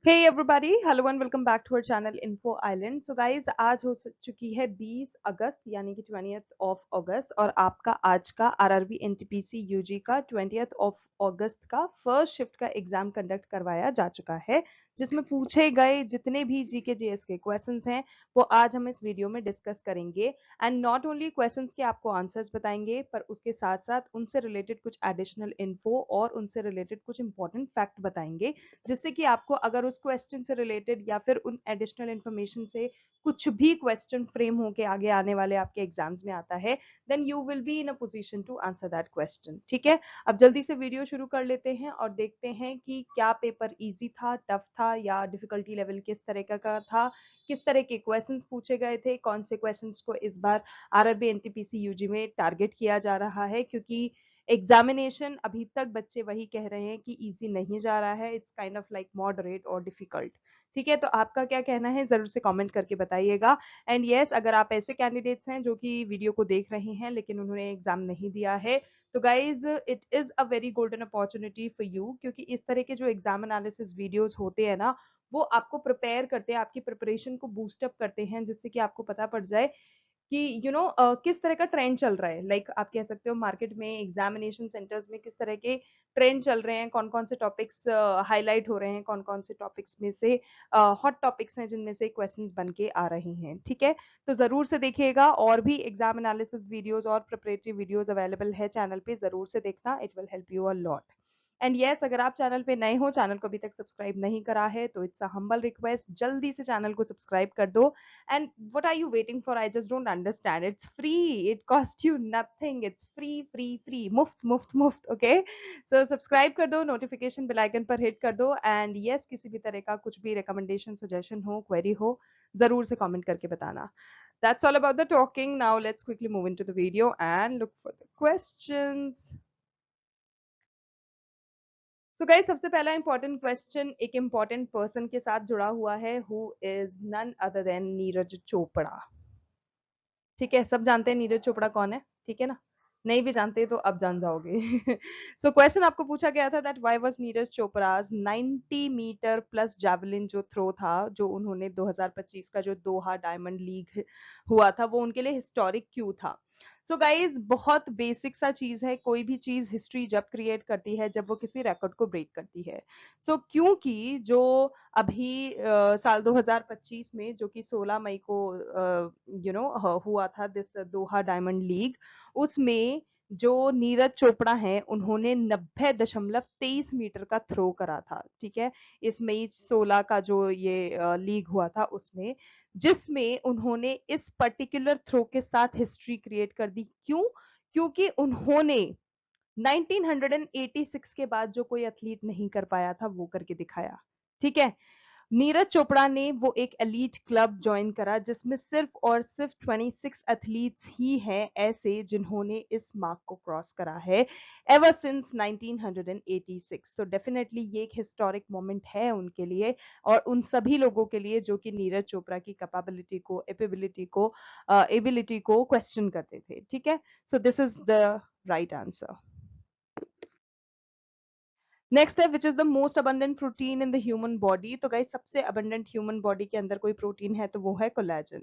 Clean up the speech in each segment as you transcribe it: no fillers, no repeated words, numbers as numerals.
Hey everybody, hello and welcome back to our channel Info Island. So guys, आज हो चुकी है 20 अगस्त यानी कि 20th ऑफ अगस्त और आपका आज का आरआरबी एनटीपीसी यूजी का 20th ऑफ अगस्त का फर्स्ट शिफ्ट का एग्जाम कंडक्ट करवाया जा चुका है, जिसमें पूछे गए जितने भी जीके जीएस के क्वेश्चंस हैं वो आज हम इस वीडियो में डिस्कस करेंगे। एंड नॉट ओनली क्वेश्चंस के आपको आंसर्स बताएंगे, पर उसके साथ साथ उनसे रिलेटेड कुछ एडिशनल इन्फो और उनसे रिलेटेड कुछ इंपॉर्टेंट फैक्ट बताएंगे, जिससे कि आपको अगर उस क्वेश्चन से रिलेटेड या फिर उन एडिशनल इंफॉर्मेशन से कुछ भी क्वेश्चन फ्रेम होके आगे आने वाले आपके एग्जाम्स में आता है, then you will be in a position to answer that question. ठीक है, अब जल्दी से वीडियो शुरू कर लेते हैं और देखते हैं कि क्या पेपर इजी था, टफ था या डिफिकल्टी लेवल किस तरह का था, किस तरह के क्वेश्चंस पूछे गए थे, कौन से क्वेश्चंस को इस बार आरआरबी एनटीपीसी यूजी में टारगेट किया जा रहा है, क्योंकि एग्जामिनेशन अभी तक बच्चे वही कह रहे हैं कि इजी नहीं जा रहा है, it's kind of like moderate और डिफिकल्ट। ठीक है, तो आपका क्या कहना है जरूर से कमेंट करके बताइएगा। एंड यस, अगर आप ऐसे कैंडिडेट्स हैं जो कि वीडियो को देख रहे हैं लेकिन उन्होंने एग्जाम नहीं दिया है, तो guys it is a very golden opportunity for you, क्योंकि इस तरह के जो एग्जाम एनालिसिस वीडियोस होते हैं ना, वो आपको प्रिपेयर करते हैं, आपकी प्रिपरेशन को बूस्टअप करते हैं, जिससे कि आपको पता पड़ जाए कि किस तरह का ट्रेंड चल रहा है। लाइक आप कह सकते हो मार्केट में, एग्जामिनेशन सेंटर्स में किस तरह के ट्रेंड चल रहे हैं, कौन कौन से टॉपिक्स हाईलाइट हो रहे हैं, कौन कौन से टॉपिक्स में से हॉट टॉपिक्स हैं जिनमें से क्वेश्चंस बन के आ रहे हैं। ठीक है, तो जरूर से देखिएगा, और भी एग्जाम एनालिसिस वीडियोस और प्रिपरेटरी वीडियोस अवेलेबल है चैनल पे, जरूर से देखना, it will help you a lot. And yes, अगर आप चैनल पे नए हो, चैनल को अभी तक सब्सक्राइब नहीं करा है, तो इट्स अ हम्बल रिक्वेस्ट, जल्दी से चैनल को सब्सक्राइब कर दो। And what are you waiting for? I just don't understand. It's free. It costs you nothing. It's free, free, free. मुफ्त, मुफ्त, मुफ्त. Okay? So subscribe कर दो, notification bell icon पर hit कर दो, and yes, किसी भी तरह का कुछ भी recommendation, suggestion हो, query हो, जरूर से comment करके बताना. That's all about the talking. Now let's quickly move into the video and look for the questions. So guys, सबसे पहला इंपॉर्टेंट क्वेश्चन एक इंपॉर्टेंट पर्सन के साथ जुड़ा हुआ है, who is none other than Neeraj Chopra. ठीक है, सब जानते हैं नीरज चोपड़ा कौन है, ठीक है ना? नहीं भी जानते तो अब जान जाओगे। सो क्वेश्चन आपको पूछा गया था that why was Neeraj Chopra's 90 metre plus javelin जो थ्रो था, जो उन्होंने 2025 का जो दोहा डायमंड लीग हुआ था, वो उनके लिए हिस्टोरिक क्यों था? सो गाइज, बहुत बेसिक सा चीज है, कोई भी चीज हिस्ट्री जब क्रिएट करती है जब वो किसी रिकॉर्ड को ब्रेक करती है। क्योंकि जो अभी साल 2025 में जो कि 16 मई को हुआ था दिस दोहा डायमंड लीग, उसमें जो नीरज चोपड़ा हैं उन्होंने 90.23 मीटर का थ्रो करा था। ठीक है, इस मई 16 का जो ये लीग हुआ था उसमें, जिसमें उन्होंने इस पर्टिकुलर थ्रो के साथ हिस्ट्री क्रिएट कर दी। क्यों? क्योंकि उन्होंने 1986 के बाद जो कोई एथलीट नहीं कर पाया था वो करके दिखाया। ठीक है, नीरज चोपड़ा ने वो एक एलीट क्लब ज्वाइन करा जिसमें सिर्फ और सिर्फ 26 एथलीट्स ही हैं ऐसे जिन्होंने इस मार्क को क्रॉस करा है एवर सिंस 1986। तो डेफिनेटली ये एक हिस्टोरिक मोमेंट है उनके लिए और उन सभी लोगों के लिए जो कि नीरज चोपड़ा की कैपेबिलिटी को, एबिलिटी को क्वेश्चन करते थे। ठीक है, so this is the right answer. Next है which is the most abundant protein in the human body. तो गाइस, सबसे अबंडेंट ह्यूमन बॉडी के अंदर कोई प्रोटीन है तो वो है collagen.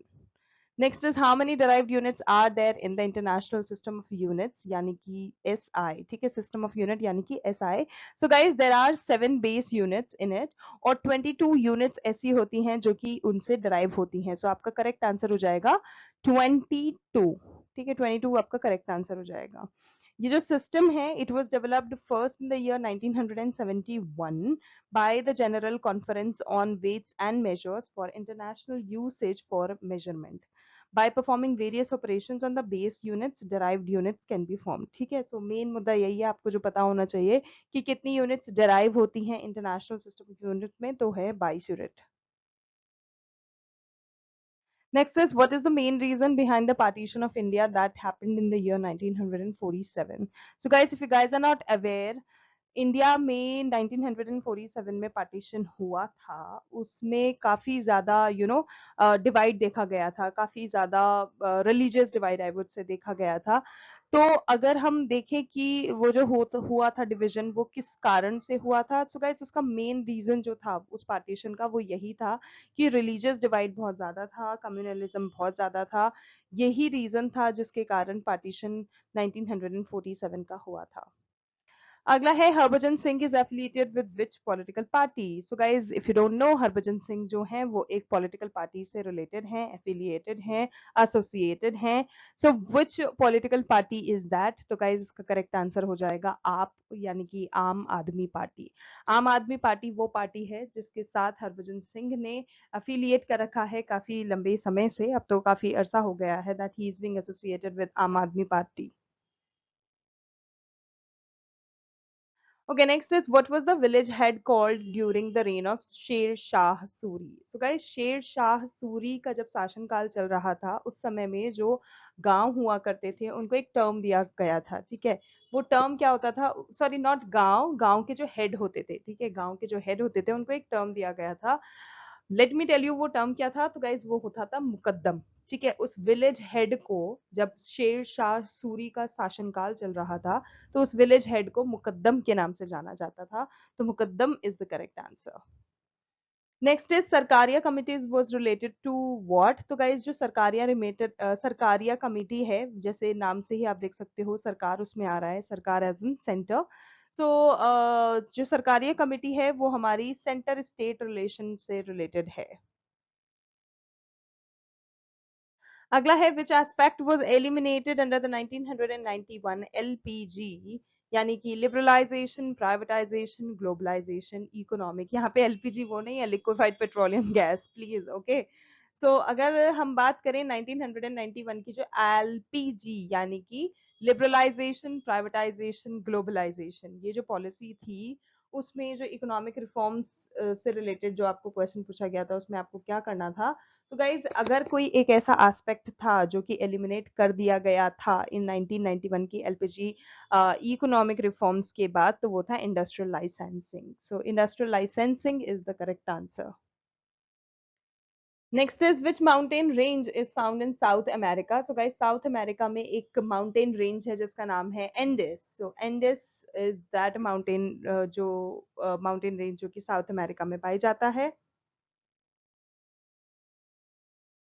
Next is how many derived units are there in the international system of units, यानी कि एसआई। ठीक है, सिस्टम ऑफ यूनिट यानी कि SI. So guys, there are 7 base units in it और 22 यूनिट्स ऐसी होती हैं जो कि उनसे डराइव होती हैं। सो आपका करेक्ट आंसर हो जाएगा 22। ठीक है, 22 आपका करेक्ट आंसर हो जाएगा। ये जो सिस्टम है, it was developed first in the year 1971 by the General Conference on Weights and Measures for International Usage for Measurement. By performing various operations on the base units, derived units can be formed. ठीक है, so main मुद्दा यही है, आपको जो पता होना चाहिए कि कितनी यूनिट्स डेराइव होती हैं इंटरनेशनल सिस्टम ऑफ यूनिट में, तो है 22 unit. Next is, what is the main reason behind the partition of India that happened in the year 1947? So guys, if you guys are not aware, India में 1947 में partition हुआ था, उसमें काफी ज्यादा डिवाइड देखा गया था, काफी ज्यादा religious divide I would say देखा गया था। तो अगर हम देखें कि वो जो हुआ था डिवीजन, वो किस कारण से हुआ था, सो गाइस उसका मेन रीजन जो था उस पार्टीशन का वो यही था कि रिलीजियस डिवाइड बहुत ज्यादा था, कम्युनलिज्म बहुत ज्यादा था। यही रीजन था जिसके कारण पार्टीशन 1947 का हुआ था। अगला है Harbhajan Singh is affiliated with which political party. So guys if you don't know, Harbhajan Singh जो हैं वो एक पॉलिटिकल पार्टी से रिलेटेड हैं, एफिलिएटेड हैं, एसोसिएटेड हैं। So which political party is that? तो गाइज इसका करेक्ट आंसर हो जाएगा आप, यानी कि आम आदमी पार्टी। आम आदमी पार्टी वो पार्टी है जिसके साथ हरभजन सिंह ने एफिलिएट कर रखा है काफी लंबे समय से, अब तो काफी अरसा हो गया है that he is being associated with आम आदमी party. Okay, next is what was the village head called during the reign of Sher Shah Suri? So guys, Sher Shah Suri का जब शासन काल चल रहा था उस समय में जो गांव हुआ करते थे उनको एक टर्म दिया गया था, ठीक है। वो टर्म क्या होता था? सॉरी, नॉट गांव, गांव के जो हेड होते थे, ठीक है, गांव के जो हेड होते थे उनको एक टर्म दिया गया था। लेट मी टेल यू वो टर्म क्या था। तो गाइज वो होता था मुकद्दम, ठीक है। उस विलेज हेड को, जब शेर शाह सूरी का शासनकाल चल रहा था, तो उस विलेज हेड को मुकद्दम के नाम से जाना जाता था। तो Muqaddam is the correct answer. Next is Sarkaria committees was related to what? तो गाइज जो सरकारिया रिलेटेड सरकारिया कमिटी है, जैसे नाम से ही आप देख सकते हो सरकार उसमें आ रहा है, सरकार एज इन सेंटर। सो जो सरकारिया कमिटी है वो हमारी सेंटर स्टेट रिलेशन से रिलेटेड है। अगला है which aspect was eliminated under the 1991 LPG, यानी कि लिबरलाइजेशन, प्राइवेटाइजेशन, ग्लोबलाइजेशन, इकोनॉमिक। यहाँ पे एलपीजी वो नहीं है, liquefied petroleum gas, please. Okay, so अगर हम बात करें 1991 की जो एलपीजी यानी कि लिबरलाइजेशन, प्राइवेटाइजेशन, ग्लोबलाइजेशन, ये जो पॉलिसी थी उसमें जो इकोनॉमिक रिफॉर्म्स से रिलेटेड जो आपको क्वेश्चन पूछा गया था उसमें आपको क्या करना था। तो गाइज अगर कोई एक ऐसा एस्पेक्ट था जो कि एलिमिनेट कर दिया गया था इन 1991 की एलपीजी इकोनॉमिक रिफॉर्म्स के बाद, तो वो था industrial licensing. So industrial licensing is the correct answer. Next is which mountain range is found in south America? So guys south America में एक माउंटेन रेंज है जिसका नाम है Andes. So Andes is that mountain, जो mountain range जो कि south America में पाई जाता है।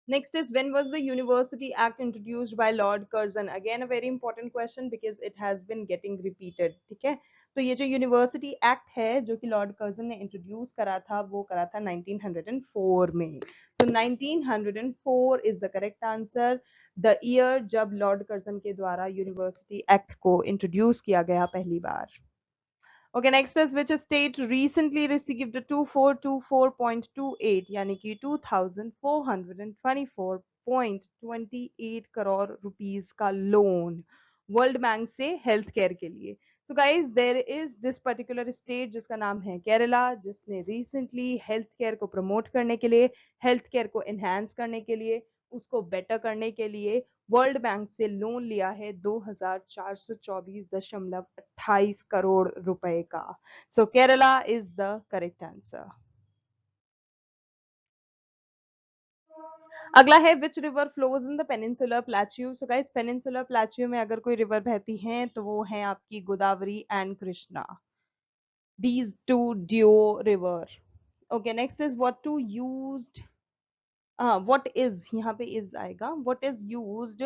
Next is when was the University Act introduced by Lord Curzon? Again a very important question because it has been getting repeated. ठीक है, तो ये जो यूनिवर्सिटी एक्ट है जो कि लॉर्ड कर्जन ने इंट्रोड्यूस करा था वो करा था 1904 में। सो 1904 is the correct answer, the year जब लॉर्ड कर्जन के द्वारा यूनिवर्सिटी एक्ट को इंट्रोड्यूस किया गया पहली बार। Okay, next is which state recently received a 2424.28 यानी कि 2424.28 करोड़ रुपीस का लोन वर्ल्ड बैंक से हेल्थ केयर के लिए। So guys there is this particular state जिसका नाम है केरला, जिसने रिसेंटली हेल्थ केयर को प्रमोट करने के लिए, हेल्थ केयर को एनहांस करने के लिए, उसको बेटर करने के लिए वर्ल्ड बैंक से लोन लिया है 2424.28 करोड़ रुपए का। So Kerala is the correct answer. अगला है which river flows in the peninsular plateau? So guys peninsular plateau में अगर कोई रिवर बहती है तो वो है आपकी Godavari and Krishna, these two due river. Okay, next is what to used, what is, यहाँ पे is आएगा, what is used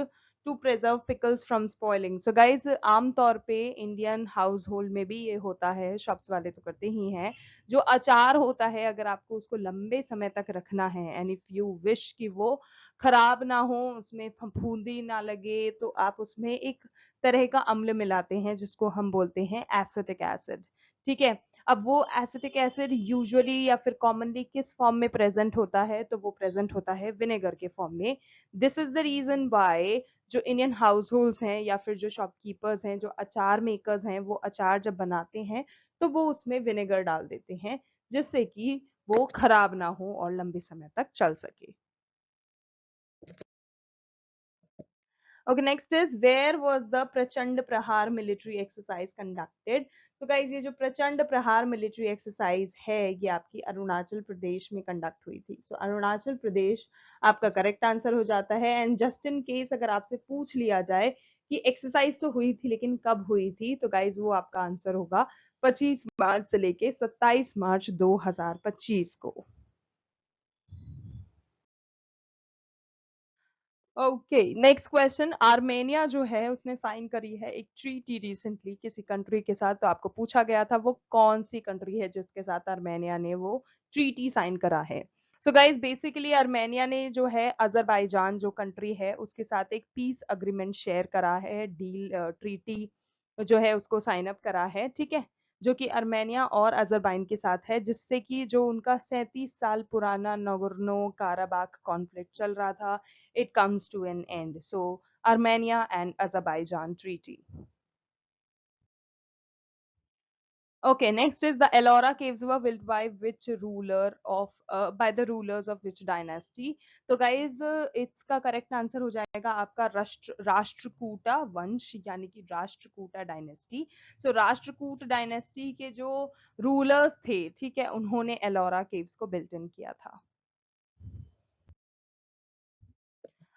to preserve pickles from spoiling? So guys आमतौर पे इंडियन हाउस होल्ड में भी ये होता है, शॉप्स वाले तो करते ही हैं। जो अचार होता है अगर आपको उसको लंबे समय तक रखना है एंड इफ यू विश कि वो खराब ना हो, उसमें फफूंदी ना लगे, तो आप उसमें एक तरह का अम्ल मिलाते हैं जिसको हम बोलते हैं एसिटिक एसिड, ठीक है। अब वो एसिटिक एसिड यूजुअली या फिर कॉमनली किस फॉर्म में प्रेजेंट होता है? तो वो प्रेजेंट होता है विनेगर के फॉर्म में। This is the reason why जो इंडियन हाउस होल्ड्स हैं या फिर जो शॉपकीपर्स हैं, जो अचार मेकर्स हैं, वो अचार जब बनाते हैं तो वो उसमें विनेगर डाल देते हैं जिससे कि वो खराब ना हो और लंबे समय तक चल सके। Okay, next is where was the Prachand Prahar military exercise conducted? So guys ये जो प्रचंड प्रहार मिलिट्री एक्सरसाइज है ये आपकी अरुणाचल प्रदेश में कंडक्ट हुई थी। सो अरुणाचल प्रदेश आपका करेक्ट आंसर हो जाता है। एंड जस्ट इन केस अगर आपसे पूछ लिया जाए कि एक्सरसाइज तो हुई थी लेकिन कब हुई थी, तो गाइज वो आपका आंसर होगा 25 मार्च से लेके 27 मार्च 2025 को। Okay, next question. आर्मेनिया जो है उसने साइन करी है एक ट्रीटी रिसेंटली किसी कंट्री के साथ, तो आपको पूछा गया था वो कौन सी कंट्री है जिसके साथ आर्मेनिया ने वो ट्रीटी साइन करा है। सो गाइज बेसिकली आर्मेनिया ने जो है अजरबैजान जो कंट्री है उसके साथ एक पीस अग्रीमेंट शेयर करा है, डील ट्रीटी जो है उसको साइन अप करा है, ठीक है, जो कि आर्मेनिया और अजरबैजान के साथ है, जिससे कि जो उनका 37 साल पुराना नगोर्नो काराबाख कॉन्फ्लिक्ट चल रहा था, it comes to an end. So Armenia and Azerbaijan treaty. Okay, next is the Ellora caves were built by which ruler of by the rulers of which dynasty? तो guys इसका correct answer हो जाएगा आपका राष्ट्रकूटा वंश यानी कि Rashtrakuta dynasty. सो Rashtrakuta dynasty के जो रूलर्स थे, ठीक है, उन्होंने एलोरा केव्स को बिल्ट इन किया था।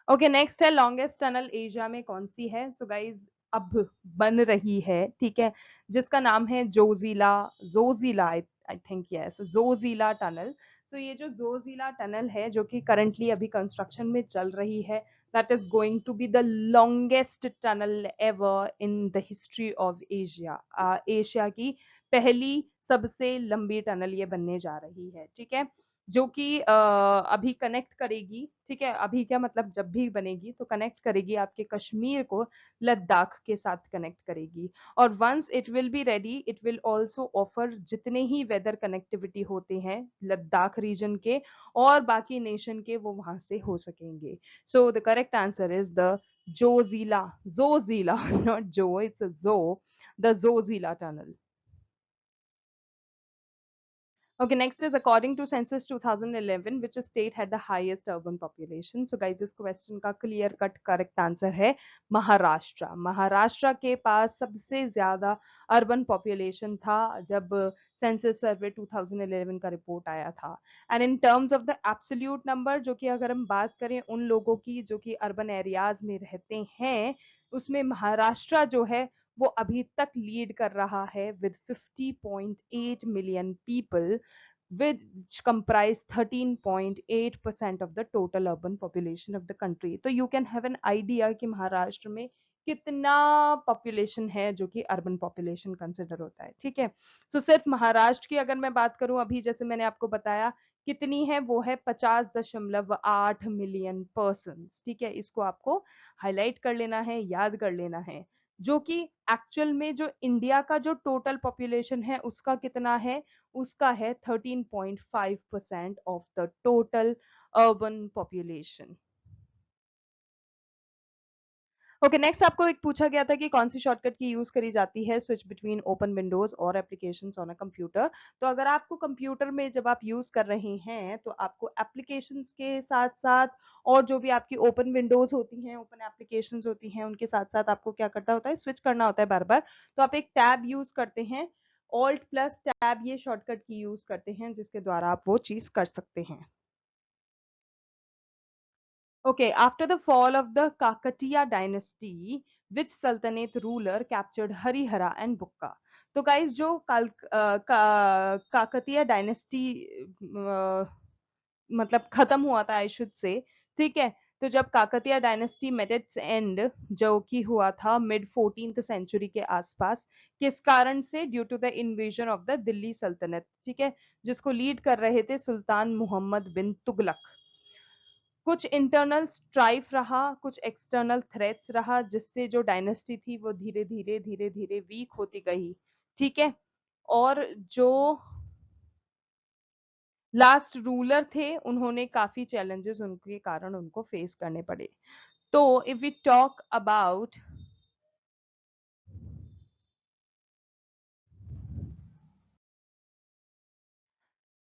ओके, नेक्स्ट है लॉन्गेस्ट टनल एशिया में कौन सी है? सो गाइज अब बन रही है, ठीक है, जिसका नाम है Zojila, Zojila I think yes, Zojila tunnel. So ये जो जोजिला टनल है जो कि करंटली अभी कंस्ट्रक्शन में चल रही है, that is going to be the longest tunnel ever in the history of Asia. Asia की पहली सबसे लंबी टनल ये बनने जा रही है, ठीक है, जो कि अभी कनेक्ट करेगी, ठीक है, अभी क्या मतलब जब भी बनेगी तो कनेक्ट करेगी आपके कश्मीर को लद्दाख के साथ कनेक्ट करेगी। और once it will be ready it will also offer जितने ही वेदर कनेक्टिविटी होते हैं लद्दाख रीजन के और बाकी नेशन के, वो वहां से हो सकेंगे। So the correct answer is the Zoji La, Zoji La not जो, इट्स जो, the Zoji La tunnel. Okay, next is according to census 2011, which state had the highest urban population? So guys, इस question का clear cut correct answer है महाराष्ट्र। महाराष्ट्र के पास सबसे ज्यादा urban population था जब census survey 2011 का रिपोर्ट आया था। And in terms of the absolute number, जो कि अगर हम बात करें उन लोगों की जो कि urban areas में रहते हैं, उसमें महाराष्ट्र जो है वो अभी तक लीड कर रहा है with 50.8 million people, which comprise 13.8% of the total urban population of the country. तो you can have an idea कि महाराष्ट्र में कितना पॉपुलेशन है जो कि अर्बन पॉपुलेशन कंसिडर होता है, ठीक है। सो सिर्फ महाराष्ट्र की अगर मैं बात करूं अभी जैसे मैंने आपको बताया कितनी है, वो है 50.8 मिलियन पर्सन, ठीक है, इसको आपको हाईलाइट कर लेना है, याद कर लेना है, जो कि एक्चुअल में जो इंडिया का जो टोटल पॉपुलेशन है उसका कितना है, उसका है 13.5% of the total urban population. Okay, next आपको एक पूछा गया था कि कौन सी शॉर्टकट की यूज करी जाती है स्विच बिटवीन ओपन विंडोज और एप्लीकेशंस ऑन अ कंप्यूटर। तो अगर आपको कंप्यूटर में जब आप यूज कर रहे हैं तो आपको एप्लीकेशंस के साथ साथ और जो भी आपकी ओपन विंडोज होती हैं, ओपन एप्लीकेशंस होती हैं, उनके साथ साथ आपको क्या करना होता है, स्विच करना होता है बार बार। तो आप एक टैब यूज करते हैं, ऑल्ट प्लस टैब, ये शॉर्टकट की यूज करते हैं जिसके द्वारा आप वो चीज कर सकते हैं। Okay, after the fall of the Kakatiya dynasty, which Sultanate ruler captured Harihara and Bukka? तो गाइस जो काकतीय डायनेस्टी मतलब खत्म हुआ था आई शुड से, ठीक है, तो जब Kakatiya dynasty met its end जो कि हुआ था मिड 14th सेंचुरी के आसपास, किस कारण से? Due to the invasion of the Delhi Sultanate, ठीक है, जिसको लीड कर रहे थे सुल्तान मोहम्मद बिन तुगलक। कुछ इंटरनल स्ट्राइफ रहा, कुछ एक्सटर्नल थ्रेट्स रहा, जिससे जो डायनेस्टी थी वो धीरे धीरे धीरे धीरे वीक होती गई, ठीक है, और जो लास्ट रूलर थे उन्होंने काफी चैलेंजेस उनके कारण उनको फेस करने पड़े। तो if we talk about,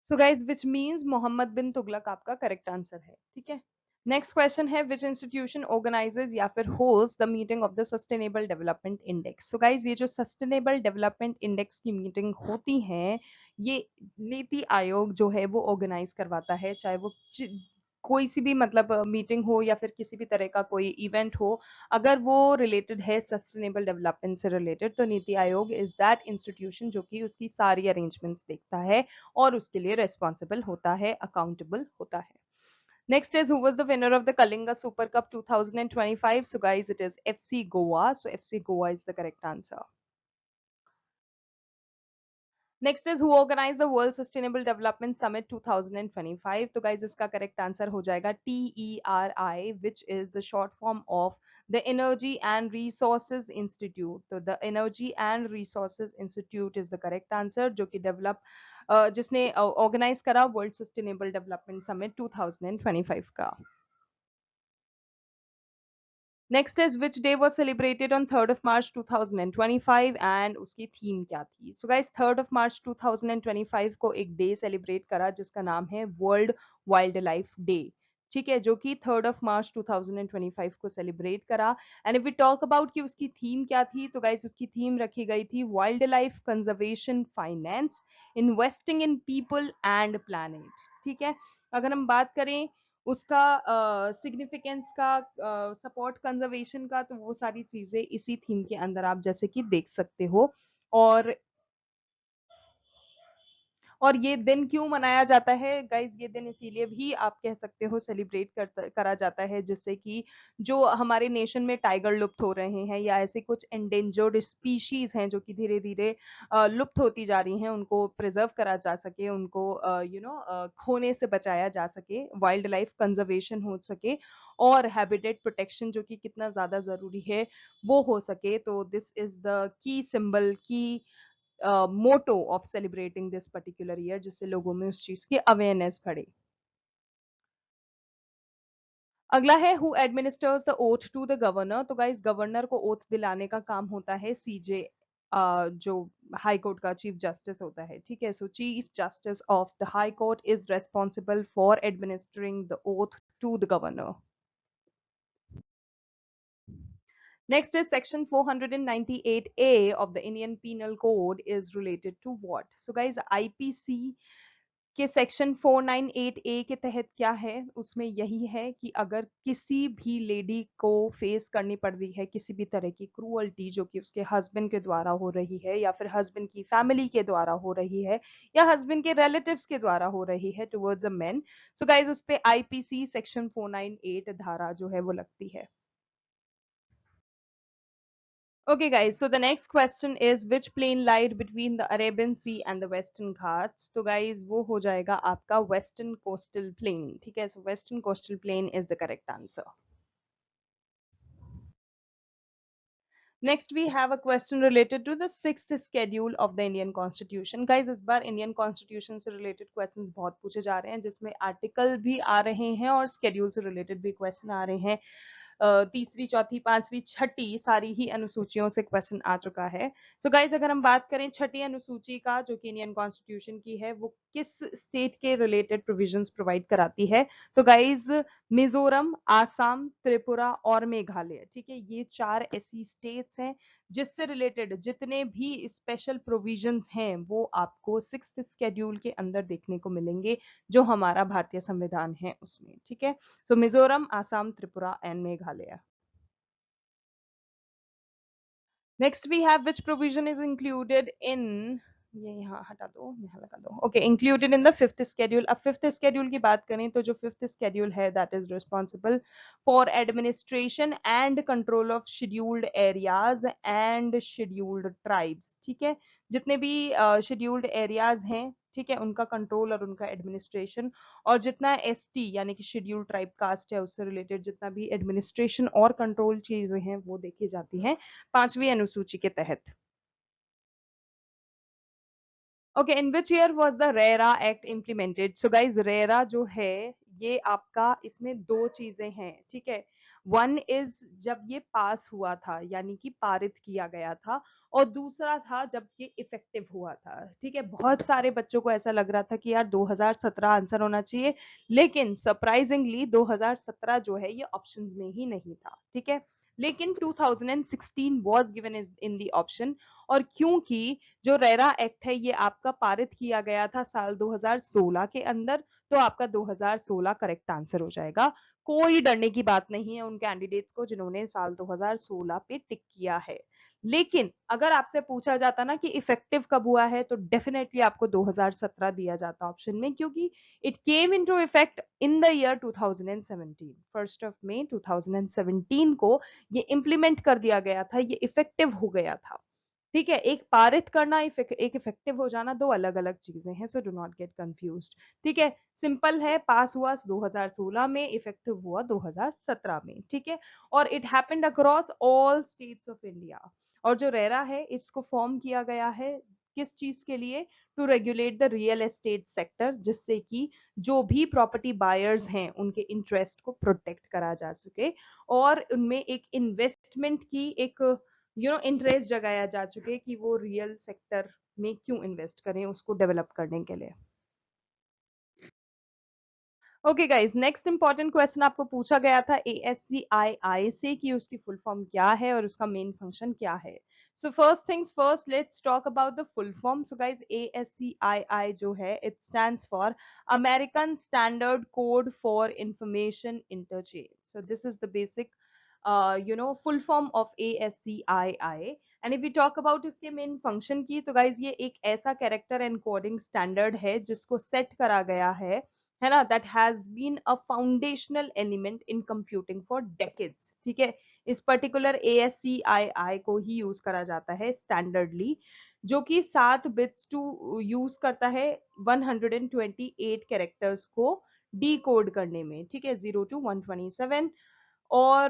so guys which means Muhammad bin Tughlaq आपका करेक्ट आंसर है, ठीक है। नेक्स्ट क्वेश्चन है विच इंस्टीट्यूशन ऑर्गेनाइजेज या फिर holds the meeting of the sustainable development index? So guys ये जो सस्टेनेबल डेवलपमेंट इंडेक्स की मीटिंग होती है ये नीति आयोग जो है वो ऑर्गेनाइज करवाता है, चाहे वो कोई सी भी मतलब मीटिंग हो या फिर किसी भी तरह का कोई इवेंट हो, अगर वो रिलेटेड है सस्टेनेबल डेवलपमेंट से रिलेटेड, तो NITI Aayog is that institution जो कि उसकी सारी अरेंजमेंट्स देखता है और उसके लिए रेस्पॉन्सिबल होता है, अकाउंटेबल होता है. Next is who was the winner of the Kalinga Super Cup 2025? So guys, it is FC Goa. So FC Goa is the correct answer. Next is who organized the World Sustainable Development Summit 2025? तो guys इसका correct answer हो जाएगा TERI, which is the short form of the Energy and Resources Institute. तो the Energy and Resources Institute is the correct answer, जो कि जिसने organize करा World Sustainable Development Summit 2025 का. Next is which day was celebrated on 3rd of March 2025 and उसकी theme क्या थी? So guys 3rd of March 2025 को एक डे सेलिब्रेट करा जिसका नाम है वर्ल्ड वाइल्ड लाइफ डे. ठीक है, जो कि 3rd of March 2025 को सेलिब्रेट करा. And if we talk about कि उसकी थीम क्या थी, तो गाइस उसकी थीम रखी गई थी wild life conservation finance, investing in people and planet. ठीक है, अगर हम बात करें उसका सिग्निफिकेंस का, सपोर्ट कंजर्वेशन का, तो वो सारी चीजें इसी थीम के अंदर आप जैसे कि देख सकते हो. और और ये दिन क्यों मनाया जाता है गाइज? ये दिन इसीलिए भी आप कह सकते हो सेलिब्रेट करा जाता है जिससे कि जो हमारे नेशन में टाइगर लुप्त हो रहे हैं या ऐसे कुछ एंडेंजर्ड स्पीशीज हैं जो कि धीरे धीरे लुप्त होती जा रही हैं, उनको प्रिजर्व करा जा सके, उनको खोने से बचाया जा सके, वाइल्ड लाइफ कंजर्वेशन हो सके और हैबिटेट प्रोटेक्शन जो कि कितना ज्यादा जरूरी है वो हो सके. तो this is the key symbol, key motto of celebrating this particular year, जिससे लोगों में उस चीज की अवेयरनेस बढ़े. अगला है who administers the oath to the governor. तो गाइस गवर्नर को ओथ दिलाने का काम होता है सीजे, जो हाई कोर्ट का चीफ जस्टिस होता है. ठीक है, so chief justice of the high court is responsible for administering the oath to the governor. Next is section 498A of the Indian Penal Code is related to what? So guys, IPC के section 498A के तहत क्या है? उसमें यही है कि अगर किसी भी लेडी को फेस करनी पड़ रही है किसी भी तरह की क्रूअल्टी जो कि उसके हस्बैंड के द्वारा हो रही है या फिर हस्बैंड की फैमिली के द्वारा हो रही है या हस्बैंड के रिलेटिव्स के द्वारा हो रही है towards a man, so guys उस पे आईपीसी सेक्शन 498 धारा जो है वो लगती है. Okay, guys. So the next question is which plain lied between the Arabian Sea and the Western Ghats? तो guys वो हो जाएगा आपका Western Coastal Plain. ठीक है, so Western Coastal Plain is the correct answer. Next we have a question related to the sixth schedule of the Indian Constitution. Guys इस बार Indian Constitution से related questions बहुत पूछे जा रहे हैं जिसमें आर्टिकल भी आ रहे हैं और schedule से related भी question आ रहे हैं. तीसरी, चौथी, पांचवी, छठी सारी ही अनुसूचियों से क्वेश्चन आ चुका है. सो गाइज अगर हम बात करें छठी अनुसूची का जो कि इंडियन कॉन्स्टिट्यूशन की है, वो किस स्टेट के रिलेटेड प्रोविजंस प्रोवाइड कराती है? तो गाइज मिजोरम, आसाम, त्रिपुरा और मेघालय. ठीक है, ये चार ऐसी स्टेट्स हैं जिससे रिलेटेड जितने भी स्पेशल प्रोविजंस हैं वो आपको सिक्स्थ स्केड्यूल के अंदर देखने को मिलेंगे जो हमारा भारतीय संविधान है उसमें. ठीक है, so Mizoram, Assam, Tripura and Meghalaya. Next we have which provision is included in, ये यहाँ हटा दो, यहाँ लगा दो. Okay, included in the fifth schedule. अब fifth schedule की बात करें तो जो fifth schedule है that is responsible for administration and control of scheduled areas and scheduled tribes. ठीक है, जितने भी scheduled areas हैं, ठीक है, उनका कंट्रोल और उनका एडमिनिस्ट्रेशन, और जितना एसटी यानी कि शेड्यूल ट्राइब कास्ट है उससे रिलेटेड जितना भी एडमिनिस्ट्रेशन और कंट्रोल चीजें हैं वो देखी जाती हैं पांचवी अनुसूची के तहत. Okay, in which year was the RERA act implemented? So guys RERA जो है ये आपका, इसमें दो चीजें हैं. ठीक है, वन इज जब ये पास हुआ था यानी कि पारित किया गया था, और दूसरा था जब ये इफेक्टिव हुआ था. ठीक है, बहुत सारे बच्चों को ऐसा लग रहा था कि यार 2017 आंसर होना चाहिए, लेकिन सरप्राइजिंगली 2017 जो है ये ऑप्शंस में ही नहीं था. ठीक है, लेकिन 2016 was given in the option. और क्योंकि जो रेरा एक्ट है ये आपका पारित किया गया था साल 2016 के अंदर, तो आपका 2016 करेक्ट आंसर हो जाएगा। कोई डरने की बात नहीं है उन कैंडिडेट्स को जिन्होंने साल 2016 पे टिक किया है। लेकिन अगर आपसे पूछा जाता ना कि इफेक्टिव कब हुआ है, तो डेफिनेटली आपको 2017 दिया जाता ऑप्शन में, क्योंकि it came into effect in the year 2017। 1 मई 2017 को ये इंप्लीमेंट कर दिया गया था, ये इफेक्टिव हो गया था। ठीक है, एक पारित करना एक इफेक्टिव हो जाना दो अलग अलग चीजें हैं, so do not gate confused. ठीक है, सिंपल है, पास हुआ 2016 में, इफेक्टिव हुआ 2017 में। ठीक है, और it happened across all states of India. और जो रेरा है इसको फॉर्म किया गया है किस चीज के लिए? To regulate the real estate sector, जिससे कि जो भी प्रॉपर्टी बायर्स हैं उनके इंटरेस्ट को प्रोटेक्ट करा जा सके, और उनमें एक इन्वेस्टमेंट की एक इंटरेस्ट जगाया जा सके कि वो रियल सेक्टर में क्यों इन्वेस्ट करें उसको डेवलप करने के लिए। Okay guys, next important question आपको पूछा गया था ASCII से कि उसकी फुल फॉर्म क्या है और उसका मेन फंक्शन क्या है। So first things first, let's talk about the full form. So guys, ASCII जो है it stands for American standard code for information interchange. So this is the basic full form of ASCII। And if we talk about इसके main function की, तो guys ये एक ऐसा character encoding standard है जिसको सेट करा गया है ना, that has been a foundational element in computing for decades. ठीक है, इस पर्टिकुलर ASCII को ही यूज करा जाता है स्टैंडर्डली, जो कि 7 बिट्स टू यूज करता है 128 कैरेक्टर्स को डी कोड करने में। ठीक है, 0 to 127। और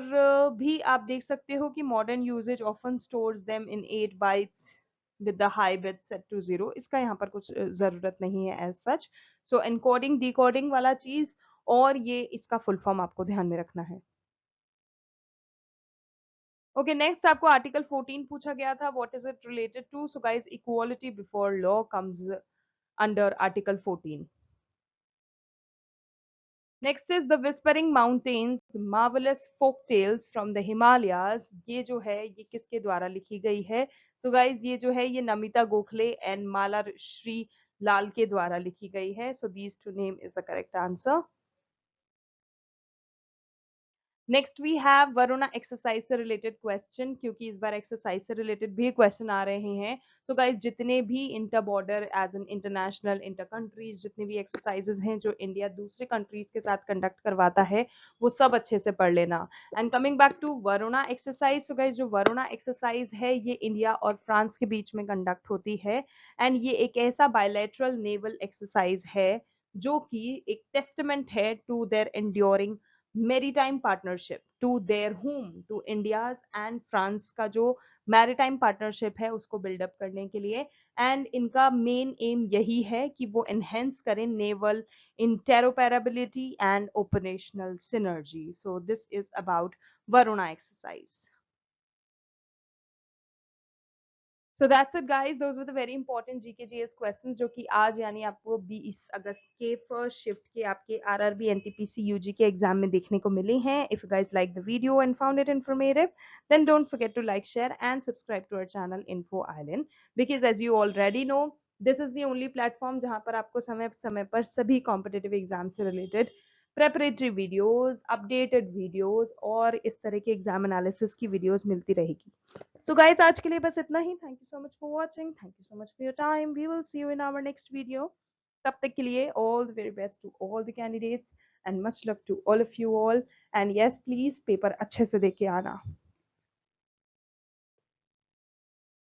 भी आप देख सकते हो कि modern usage often stores them in 8 bytes with the high bit set to 0। इसका यहाँ पर कुछ जरूरत नहीं है as such. So encoding decoding वाला चीज, और ये इसका फुल फॉर्म आपको ध्यान में रखना है। ओके, नेक्स्ट आपको आर्टिकल 14 पूछा गया था, what is it related to? So guys, equality before law comes under article 14। Next is the whispering mountains marvellous folk tales from the Himalayas. ये जो है ये किसके द्वारा लिखी गई है? सो गाइज, ये जो है ये नमिता गोखले एंड माला श्री लाल के द्वारा लिखी गई है। So these two name is the correct answer. Next we have Varuna exercise से रिलेटेड क्वेश्चन, क्योंकि इस बार एक्सरसाइज से रिलेटेड भी क्वेश्चन आ रहे हैं। सो गाइस, जितने भी inter border as an international inter countries जितने भी एक्सरसाइजेज हैं जो इंडिया दूसरे कंट्रीज के साथ कंडक्ट करवाता है, वो सब अच्छे से पढ़ लेना। And coming back to Varuna exercise, so guys जो वरुणा एक्सरसाइज है ये इंडिया और फ्रांस के बीच में कंडक्ट होती है। एंड ये एक ऐसा बायलैटरल नेवल एक्सरसाइज है जो कि एक टेस्टमेंट है to their enduring maritime partnership, to their home, to India's and France का जो मैरीटाइम पार्टनरशिप है उसको बिल्डअप करने के लिए। एंड इनका मेन एम यही है कि वो एनहेंस करें naval interoperability and operational synergy. So this is about Varuna exercise. So that's it guys, those were the very important GK questions जो कि आज यानी आपको 20 अगस्त के फर्स्ट शिफ्ट के आपके आरआरबी एनटीपीसी यूजी के एग्जाम में देखने को मिले हैं। If you guys like the video and found it informative, then don't forget to like share and subscribe to our channel info island, because as you already know this is the only platform जहां पर आपको समय समय पर सभी competitive exam से related preparatory videos, updated videos और इस तरह के एग्जाम एनालिसिस की वीडियोस मिलती रहेगी। सो गाइस, आज के लिए बस इतना ही। Thank you so much for watching, thank you so much for your time, we will see you in our next video. तब तक के लिए all the very best to all the candidates and much love to all of you all. And yes, please paper अच्छे से दे के आना।